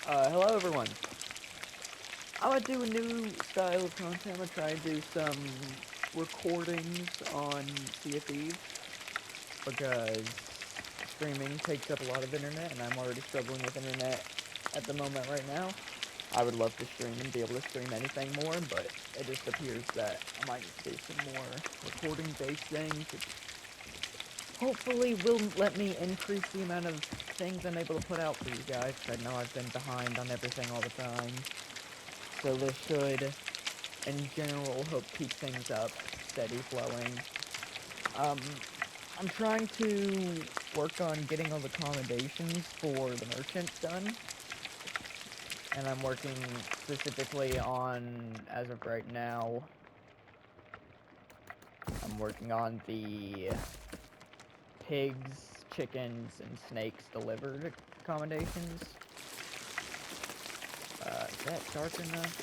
Hello everyone. I want to do a new style of content. I'm gonna try and do some recordings on Sea of Thieves because streaming takes up a lot of internet and I'm already struggling with internet at the moment right now. I would love to stream and be able to stream anything more, but it just appears that I might need to do some more recording based things, which hopefully will let me increase the amount of things I'm able to put out for you guys, 'cause I know I've been behind on everything all the time. So this should, in general, help keep things up, steady flowing. Um, I'm trying to work on getting all the accommodations for the merchants done, and I'm working specifically on, as of right now, I'm working on the pigs, chickens, and snakes delivered accommodations. Is that dark enough?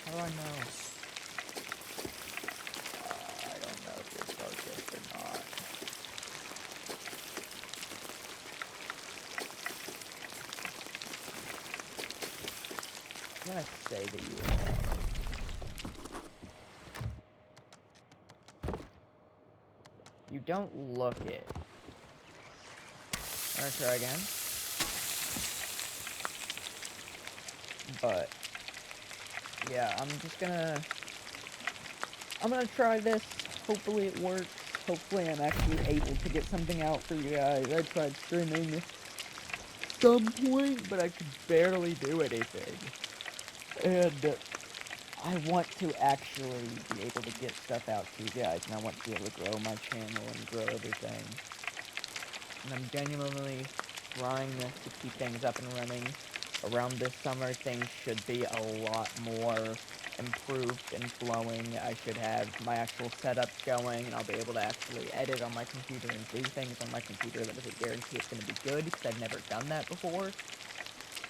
How do I know? I don't know if it's focused or not. I'm gonna say that you are. You don't look it. I'm gonna try again. But yeah, I'm gonna try this. Hopefully it works. Hopefully I'm actually able to get something out for you guys. I tried streaming some point, but I could barely do anything. And I want to actually be able to get stuff out to you guys, and I want to be able to grow my channel and grow everything. And I'm genuinely trying to keep things up and running. Around this summer, things should be a lot more improved and flowing. I should have my actual setups going, and I'll be able to actually edit on my computer and do things on my computer. That doesn't guarantee it's going to be good, because I've never done that before.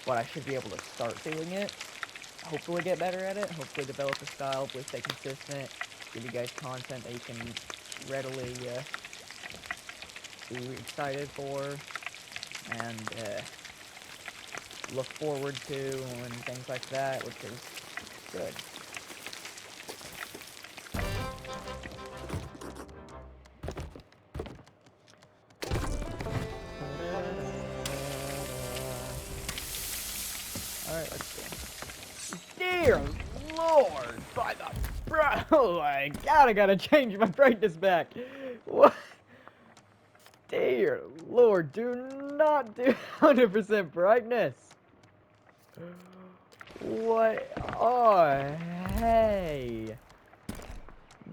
But I should be able to start doing it. Hopefully get better at it. Hopefully develop a style, hopefully stay consistent. Give you guys content that you can readily be excited for. And look forward to and things like that, which is good. Alright, let's see. Dear Lord, by the oh my god, I gotta change my brightness back. What? Dear Lord, do not do 100% brightness. What? Oh, hey.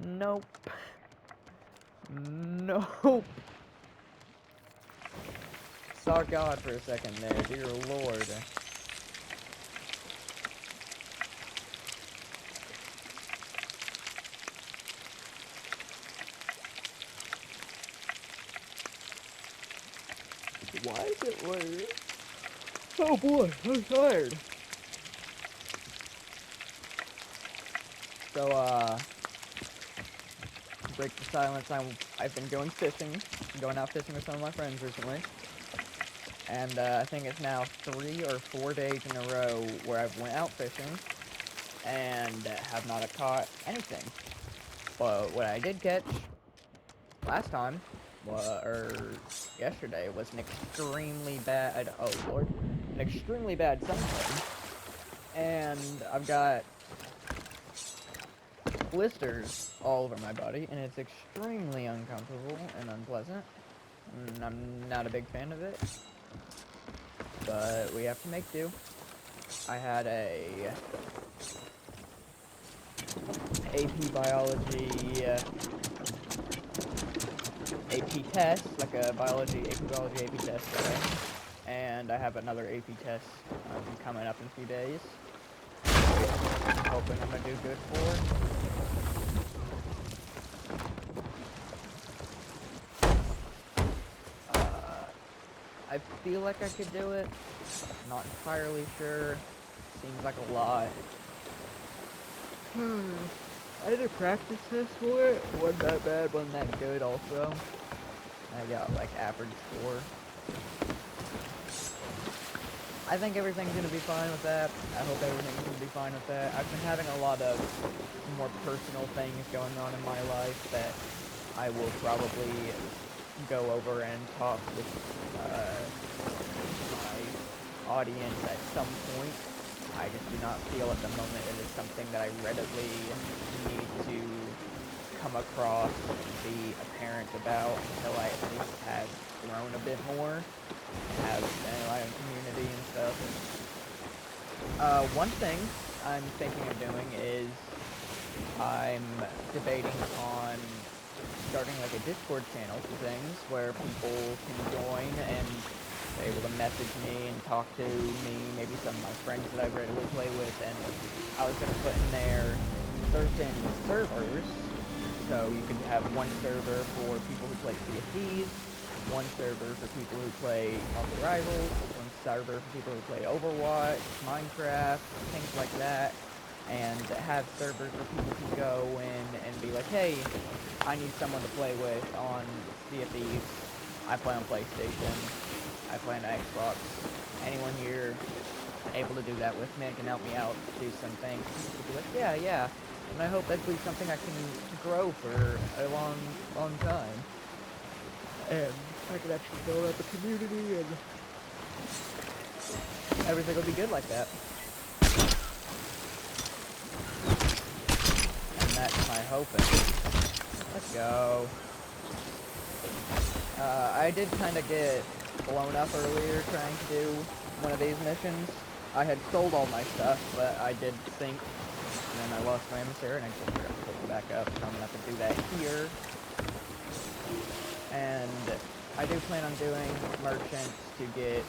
Nope. Nope. Saw God for a second there, dear Lord. Why is it weird? Oh boy, I'm tired. So, break the silence, I've been going fishing, going out fishing with some of my friends recently. And, I think it's now 3 or 4 days in a row where I've went out fishing and have not caught anything. But what I did catch last time, or yesterday, was an extremely bad, oh lord, an extremely bad sunburn. And I've got blisters all over my body, and it's extremely uncomfortable and unpleasant. And I'm not a big fan of it, but we have to make do. I had a AP Biology AP test, like a AP Biology AP test today, and I have another AP test coming up in a few days. Hoping I'm gonna do good for. I feel like I could do it. Not entirely sure. Seems like a lot. I did a practice test for it. Wasn't that bad, wasn't that good also. I got like average score. I think everything's gonna be fine with that. I hope everything's gonna be fine with that. I've been having a lot of more personal things going on in my life that I will probably go over and talk with my audience at some point. I just do not feel at the moment it is something that I readily need to come across and be apparent about until I at least have grown a bit more, have my own community and stuff. One thing I'm thinking of doing is I'm debating on starting like a Discord channel for things where people can join and be able to message me and talk to me, maybe some of my friends that I regularly play with, and I was going to put in there certain servers, so you could have one server for people who play Sea of Thieves, one server for people who play Marvel Rivals, one server for people who play Overwatch, Minecraft, things like that, and have servers where people can go in and be like, hey, I need someone to play with on Sea of Thieves. I play on PlayStation. I play on Xbox. Anyone here able to do that with me and can help me out, do some things. People be like, yeah. And I hope that'll be something I can grow for a long time. And I can actually build up a community and everything will be good like that. And that's my hoping. Let's go. I did kind of get blown up earlier trying to do one of these missions. I had sold all my stuff, but I did sink, and then I lost my emissary, and I just forgot to pick it back up, so I'm going to have to do that here. And I do plan on doing merchants to get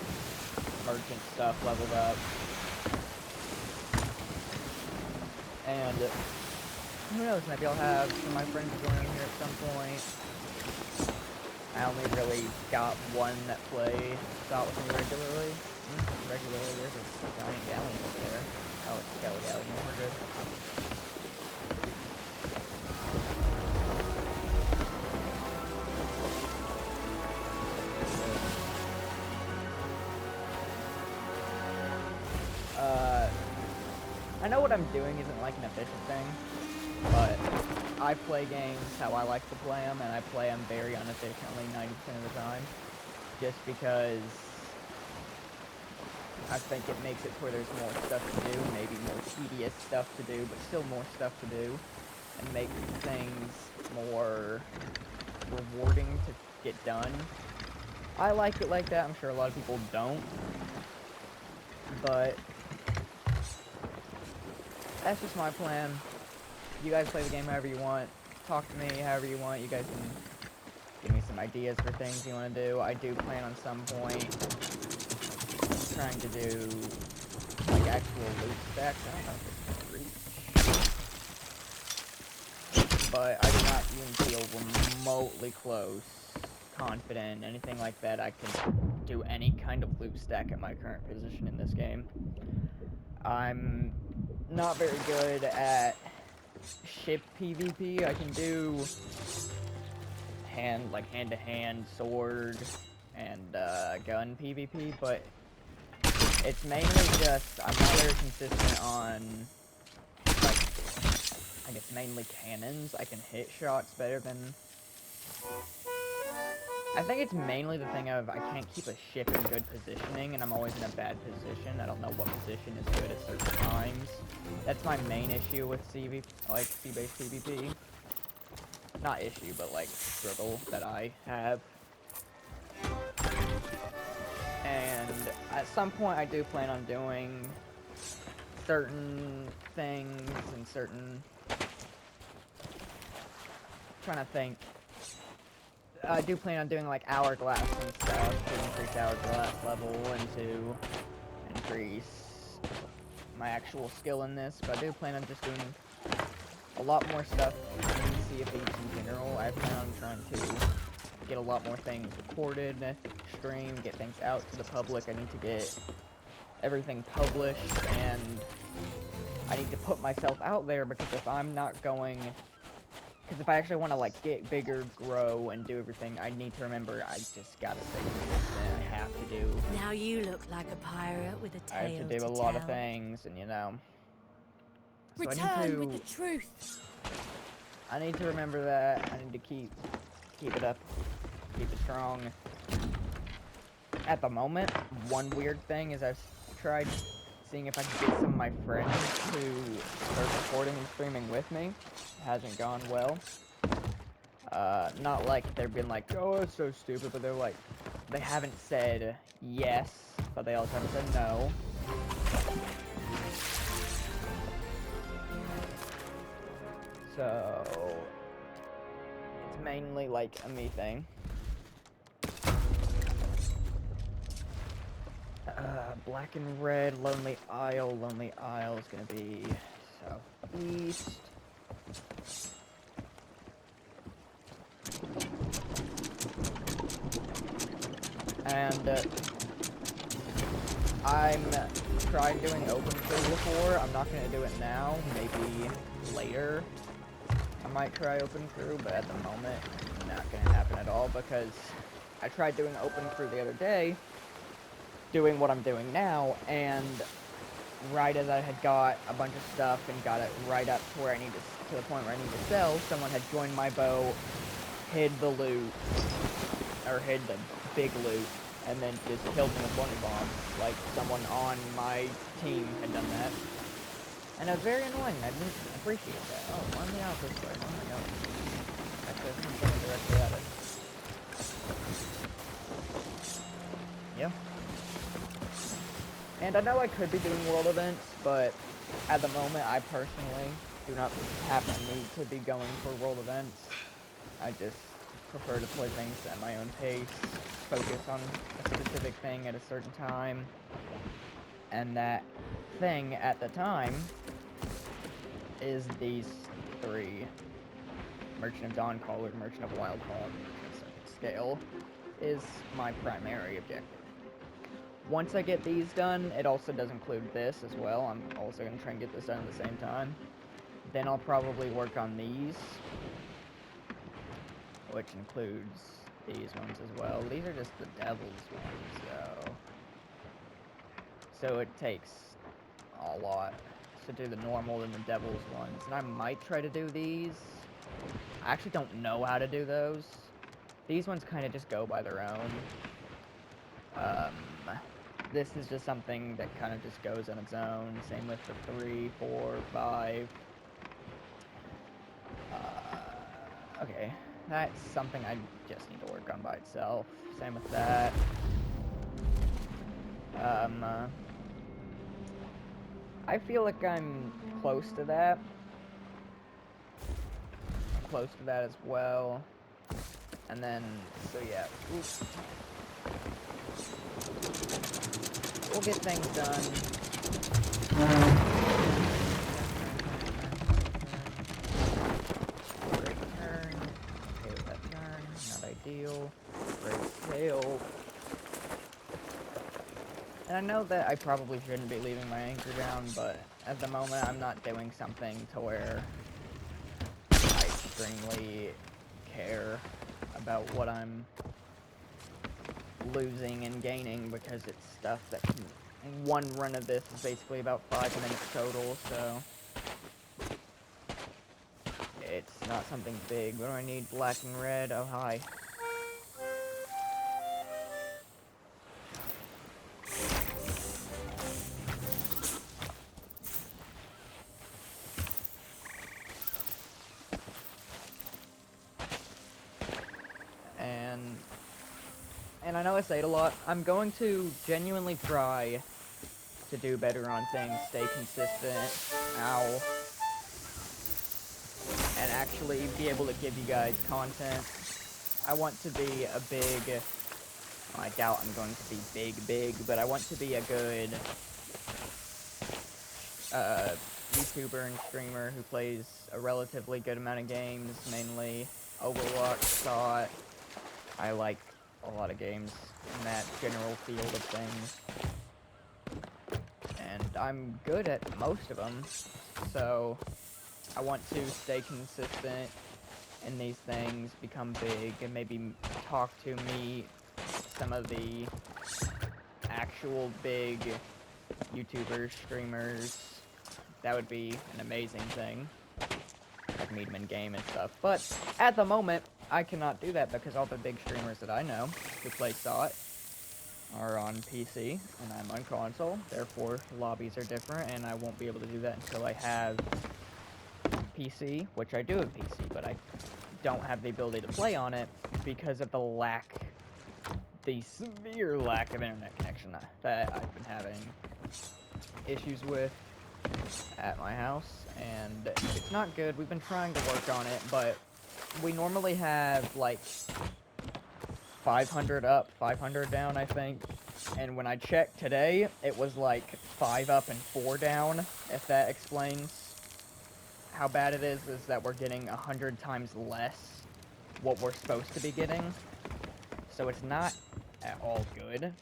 merchant stuff leveled up. And who knows, maybe I'll have some of my friends join here at some point. I only really got one that thought with me regularly. There's a giant galleon over there. Oh, it's a Skelly galleon, we're good. I know what I'm doing isn't like an efficient thing, but I play games how I like to play them, and I play them very inefficiently 90% of the time, just because I think it makes it where there's more stuff to do, maybe more tedious stuff to do, but still more stuff to do, and make things more rewarding to get done. I like it like that. I'm sure a lot of people don't, but that's just my plan. You guys play the game however you want. Talk to me however you want. You guys can give me some ideas for things you want to do. I do plan on some point trying to do like actual loot stacks. I don't know if it's gonna reach, but I do not even feel remotely close, confident, anything like that. I can do any kind of loot stack at my current position in this game. I'm not very good at ship PvP. I can do hand-to-hand sword and gun PvP, but it's mainly just I'm not very consistent on, like, I guess mainly cannons. I can hit shots better than. I think it's mainly the thing of I can't keep a ship in good positioning, and I'm always in a bad position. I don't know what position is good at certain times. That's my main issue with sea-based PvP. Not issue, but like struggle that I have. And at some point I do plan on doing certain things and certain... trying to think. I do plan on doing like hourglass and stuff to increase hourglass level and to increase my actual skill in this, but I do plan on just doing a lot more stuff in Sea of Thieves in general. I plan on trying to get a lot more things recorded, stream, get things out to the public. I need to get everything published, and I need to put myself out there, because if I'm not going... Because if I actually want to, like, get bigger, grow, and do everything, I need to remember I just gotta stay consistent. I have to do... Now you look like a pirate with a tale I have to do a lot of things, and, you know... So Return with the truth. I need to remember that. I need to keep it up, keep it strong. At the moment, one weird thing is I've tried seeing if I can get some of my friends to start recording and streaming with me. It hasn't gone well. Not like they've been like, oh, it's so stupid, but they're like, they haven't said yes, but they also haven't said no. So, it's mainly like a me thing. Black and red, Lonely Isle. Lonely Isle is gonna be southeast. And I'm tried doing open crew before. I'm not gonna do it now. Maybe later I might try open crew, but at the moment, not gonna happen at all, because I tried doing open crew the other day, doing what I'm doing now, and right as I had got a bunch of stuff and got it right up to where I need to the point where I need to sell, someone had joined my boat, hid the loot, or hid the big loot, and then just killed me with bunny bombs. Like, someone on my team had done that. And it was very annoying. I didn't appreciate that. Oh, why am I out this way? Oh my god. Actually, I'm going directly at it. Yeah. And I know I could be doing world events, but at the moment, I personally do not have the need to be going for world events. I just prefer to play things at my own pace, focus on a specific thing at a certain time, and that thing at the time is these three. Merchant of Dawncaller, Merchant of Wildfall, and Merchant of Circuit Scale is my primary objective. Once I get these done, it also does include this as well. I'm also going to try and get this done at the same time. Then I'll probably work on these, which includes these ones as well. These are just the Devil's ones, so it takes a lot to do the normal and the Devil's ones. And I might try to do these. I actually don't know how to do those. These ones kind of just go by their own. This is just something that kind of just goes on its own. Same with the 3, 4, 5. Okay, that's something I just need to work on by itself. Same with that. I feel like I'm close to that. I'm close to that as well. And then, so yeah. Oops. We'll get things done. Great turn. Okay with that turn. Not ideal. Great tail. And I know that I probably shouldn't be leaving my anchor down, but at the moment I'm not doing something to where I extremely care about what I'm losing and gaining, because it's stuff that can... One run of this is basically about 5 minutes total, so... It's not something big. What do I need? Black and red? Oh, hi. And I know I say it a lot, I'm going to genuinely try to do better on things, stay consistent, ow, and actually be able to give you guys content. I want to be a big, I doubt I'm going to be big, but I want to be a good YouTuber and streamer who plays a relatively good amount of games, mainly Overwatch, SOT. I like a lot of games in that general field of things. And I'm good at most of them, so I want to stay consistent in these things, become big, and maybe talk to me some of the actual big YouTubers, streamers. That would be an amazing thing. Like meet them in game and stuff. But at the moment, I cannot do that because all the big streamers that I know who play SOT are on PC and I'm on console. Therefore, lobbies are different, and I won't be able to do that until I have PC, which I do have PC, but I don't have the ability to play on it because of the severe lack of internet connection that I've been having issues with at my house, and it's not good. We've been trying to work on it, but we normally have like 500 up, 500 down, I think. And when I checked today, it was like 5 up and 4 down. If that explains how bad it is that we're getting 100 times less what we're supposed to be getting. So it's not at all good.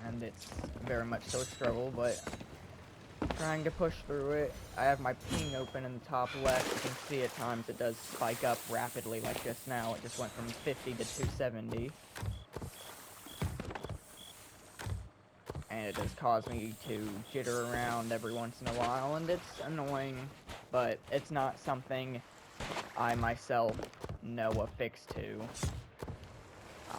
And it's very much so a struggle, but trying to push through it. I have my ping open in the top left. You can see at times it does spike up rapidly like just now. It just went from 50 to 270. And it does cause me to jitter around every once in a while, and it's annoying, but it's not something I myself know a fix to.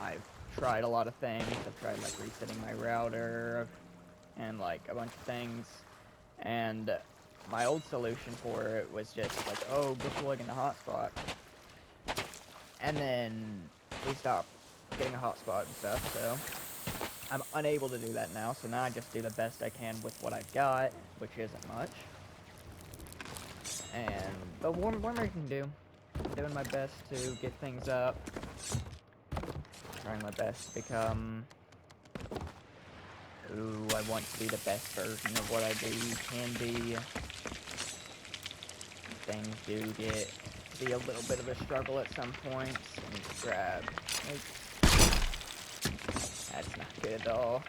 I've tried a lot of things. I've tried like resetting my router and like a bunch of things, and my old solution for it was just like, oh, go plug in the hotspot. And then we stopped getting a hotspot and stuff, so I'm unable to do that now, so now I just do the best I can with what I've got, which isn't much. But what more I can do. I'm doing my best to get things up. Trying my best to become who I want to be, the best version of what I can be. Things do get to be a little bit of a struggle at some points. Let me just grab. That's not good at all.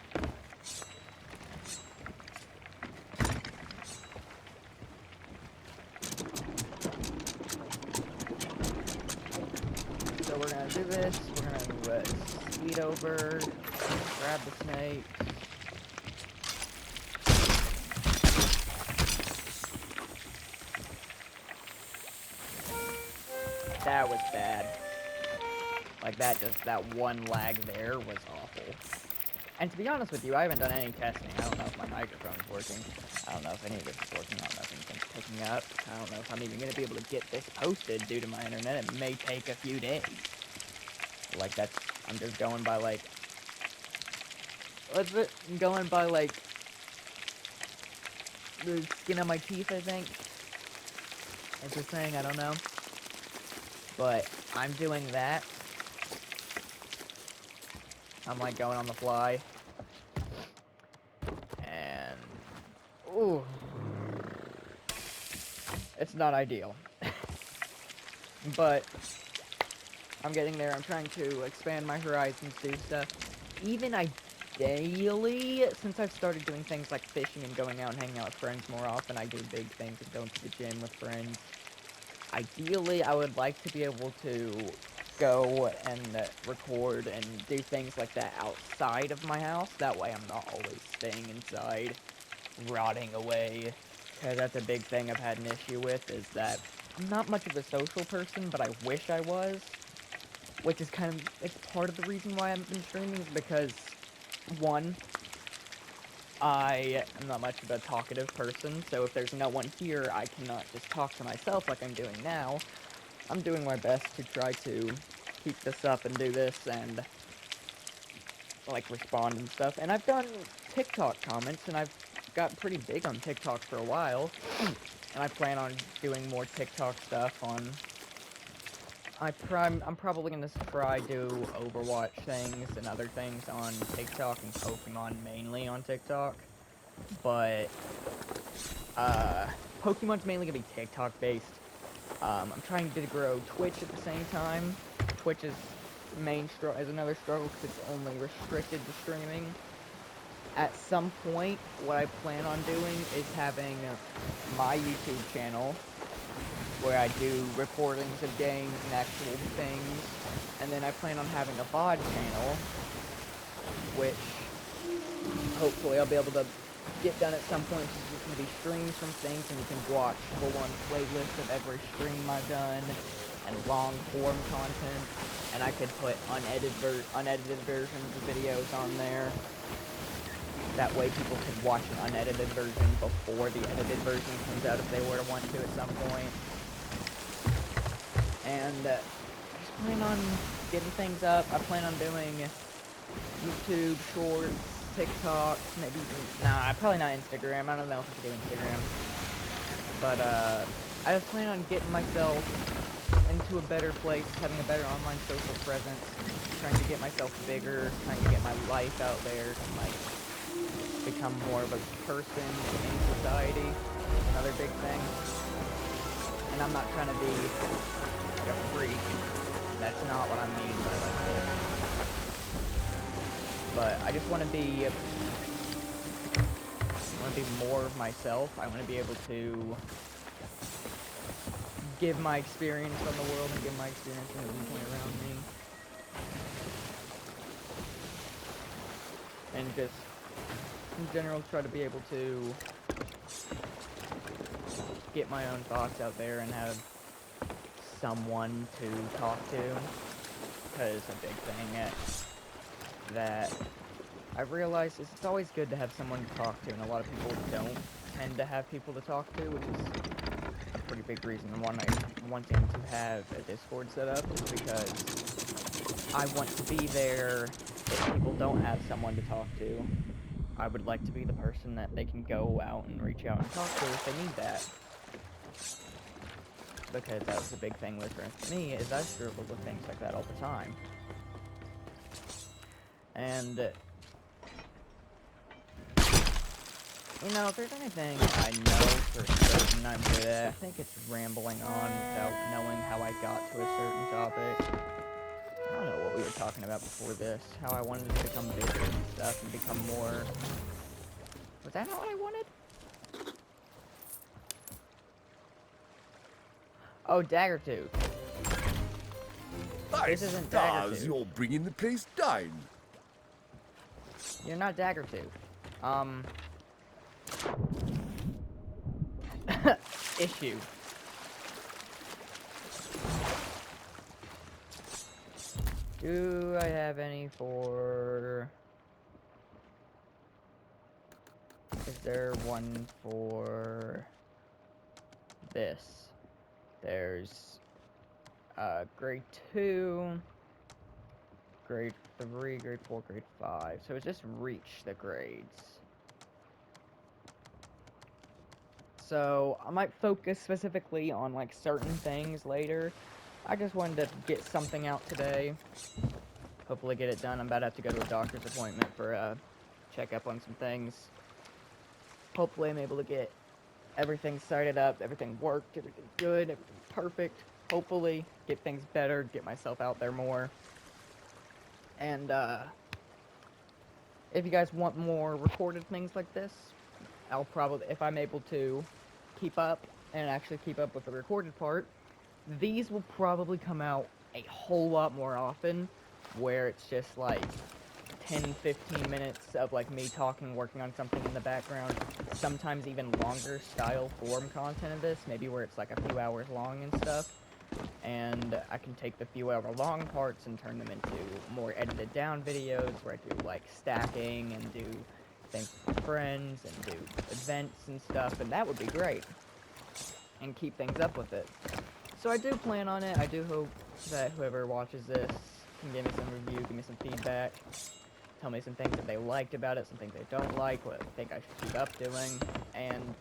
So we're gonna do this. We're gonna speed over, grab the snake. That was bad. Like that one lag there was awful. And to be honest with you, I haven't done any testing. I don't know if my microphone's working. I don't know if any of this is working. I don't know if anything's picking up. I don't know if I'm even going to be able to get this posted due to my internet. It may take a few days. Like I'm just going by like, what's it? I'm going by like, the skin on my teeth, I think. Is the thing, I don't know. But I'm doing that. I'm like going on the fly. And ooh. It's not ideal. But I'm getting there. I'm trying to expand my horizons, do stuff. Even ideally, since I've started doing things like fishing and going out and hanging out with friends more often, I do big things and going to the gym with friends. Ideally, I would like to be able to go and record and do things like that outside of my house. That way I'm not always staying inside, rotting away. Because that's a big thing I've had an issue with, is that I'm not much of a social person, but I wish I was. Which is it's part of the reason why I haven't been streaming, is because, one, I am not much of a talkative person, so if there's no one here, I cannot just talk to myself like I'm doing now. I'm doing my best to try to keep this up and do this and, like, respond and stuff. And I've done TikTok comments, and I've got pretty big on TikTok for a while. And I plan on doing more TikTok stuff on... I'm probably going to try do Overwatch things and other things on TikTok, and Pokemon mainly on TikTok. But, Pokemon's mainly going to be TikTok-based. I'm trying to grow Twitch at the same time. Twitch is another struggle because it's only restricted to streaming. at some point, what I plan on doing is having my YouTube channel where I do recordings of games and actual things, and then I plan on having a VOD channel, which hopefully I'll be able to get done at some point. It's going to be streams from things, and you can watch full-on playlists of every stream I've done, and long-form content, and I could put unedited versions of videos on there. That way people could watch an unedited version before the edited version comes out if they were to want to at some point. And I just plan on getting things up. I plan on doing YouTube, Shorts, TikTok, maybe probably not Instagram. I don't know if I can do Instagram. But I just plan on getting myself into a better place, having a better online social presence, trying to get myself bigger, trying to get my life out there, to like become more of a person in society. Another big thing. And I'm not trying to be like a freak. That's not what I mean by like this. But I just want to be more of myself. I want to be able to give my experience on the world and give my experience on everything around me. And just, in general, try to be able to get my own thoughts out there and have someone to talk to. Because a big thing that I've realized is it's always good to have someone to talk to, and a lot of people don't tend to have people to talk to, which is a pretty big reason wanting to have a Discord set up, is because I want to be there if people don't have someone to talk to. I would like to be the person that they can go out and reach out and talk to if they need that. Because that was a big thing with me, is I struggled with things like that all the time. And you know, if there's anything I know for certain I'm good at, I think it's rambling on without knowing how I got to a certain topic. I don't know what we were talking about before this, how I wanted to become bigger and stuff and become more... Was that not what I wanted? Oh, Daggertooth. This isn't Daggertooth. You're bringing the place down. You're not Daggertooth. Issue. Do I have any for... Is there one for this? There's grade 2, grade 3, grade 4, grade 5. So it's just reach the grades. So I might focus specifically on like certain things later. I just wanted to get something out today. Hopefully get it done. I'm about to have to go to a doctor's appointment for a checkup on some things. Hopefully I'm able to get everything started up, everything worked, everything good, everything perfect. Hopefully get things better, get myself out there more. And if you guys want more recorded things like this, I'll probably, if I'm able to keep up and actually keep up with the recorded part, these will probably come out a whole lot more often, where it's just like 10-15 minutes of like me talking, working on something in the background, sometimes even longer style form content of this, maybe where it's like a few hours long and stuff, and I can take the few hour long parts and turn them into more edited down videos where I do like stacking and do things with friends and do events and stuff, and that would be great, and keep things up with it. So I do plan on it. I do hope that whoever watches this can give me some review, give me some feedback, tell me some things that they liked about it, some things they don't like, what they think I should keep up doing, and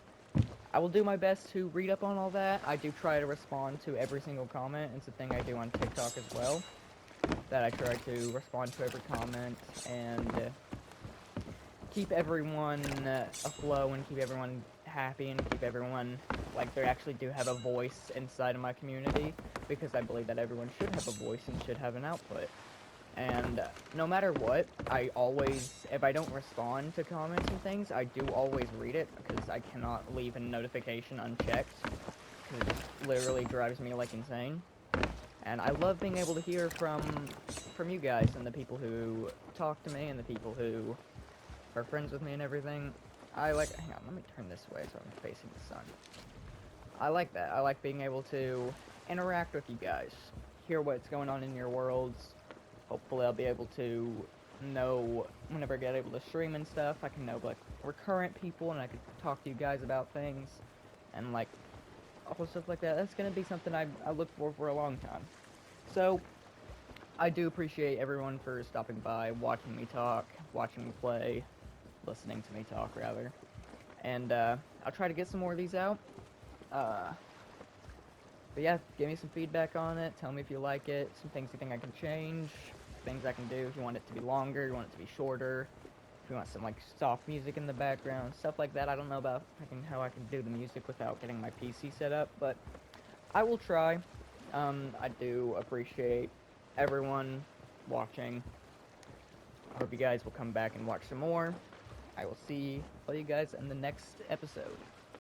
I will do my best to read up on all that. I do try to respond to every single comment. It's a thing I do on TikTok as well, that I try to respond to every comment and keep everyone aflow and keep everyone happy and keep everyone like they actually do have a voice inside of my community, because I believe that everyone should have a voice and should have an output. And no matter what, I always, if I don't respond to comments and things, I do always read it because I cannot leave a notification unchecked. It just literally drives me like insane. And I love being able to hear from you guys and the people who talk to me and the people who are friends with me and everything. I like, hang on, let me turn this way so I'm facing the sun. I like that. I like being able to interact with you guys, hear what's going on in your worlds. Hopefully I'll be able to know whenever I get able to stream and stuff, I can know like recurrent people and I can talk to you guys about things and like all stuff like that. That's gonna be something I look for a long time. So I do appreciate everyone for stopping by, watching me talk, watching me play, listening to me talk rather. And I'll try to get some more of these out. Uh, but yeah, give me some feedback on it. Tell me if you like it. Some things you think I can change. Things I can do. If you want it to be longer, you want it to be shorter. If you want some like soft music in the background, stuff like that. I don't know about how I can do the music without getting my PC set up, but I will try. I do appreciate everyone watching. I hope you guys will come back and watch some more. I will see all you guys in the next episode.